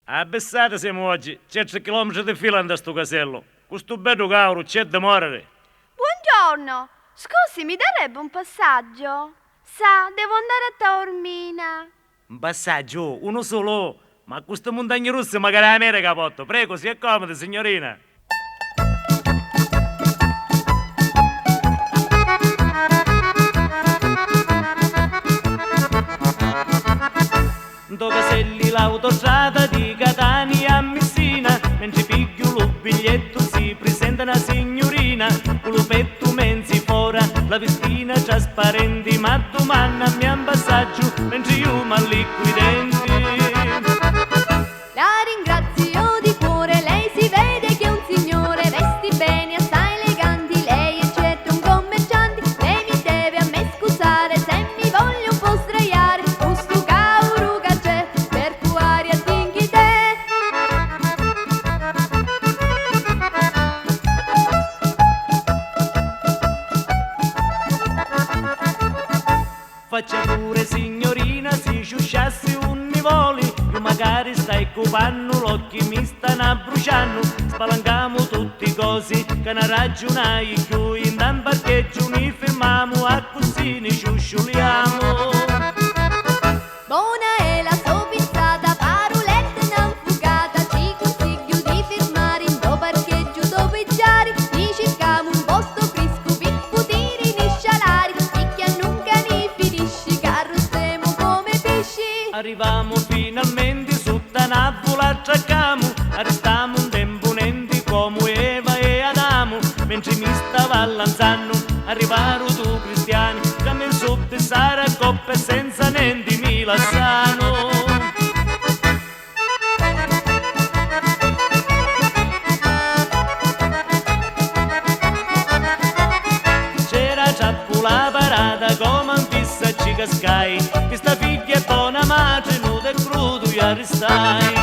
A Bessata siamo oggi, 100 chilometri di fila da sto casello. Questo bello cauro c'è da morire. Buongiorno, scusi, mi darebbe un passaggio? Sa, devo andare a Taormina. Un passaggio, uno solo. Ma queste montagne russe magari America porto. Prego, si accomodi, signorina. Dove sei l'autostrada di Catania a Messina, mentre piglio lo biglietto si presenta una signorina, con lo petto menzi fora, la vestina trasparente, ma domanda mi un passaggio, mentre io m'allicco i denti. La ringrazio di cuore, lei si vede che è un signore, vesti bene, assai eleganti, lei è certo un commerciante, lei mi deve a me scusare se mi voglio un po' sdraiare, questo cauro che c'è, per tua aria tinghi te. Faccia pure signorina, si sciusciassi un nivoli, io magari stai copando, l'occhi mi stanno bruciando, spalancamo tutti così, che ne ragionai più, in un parcheggio ne fermiamo, a così ne sciusciuliamo. Buona è la sopizzata, paroletta non fugata, ci consiglio di fermare in do parcheggio dove giari, ci cercamo un posto fresco per poter iniscialare, picchia nunca ne finisci, carro stiamo come pesci. Arriviamo finalmente sotto una vola, attracchiamo, arrestiamo un temponente come Eva e Adamo, mentre mi stava allanzando, arrivarono tu cristiani, che mi sotto sarà coppa senza niente mi lasciano. C'era già la parata come un fissa ci cascai, questa figlia è buona madre, nuda e crudo io arrestai.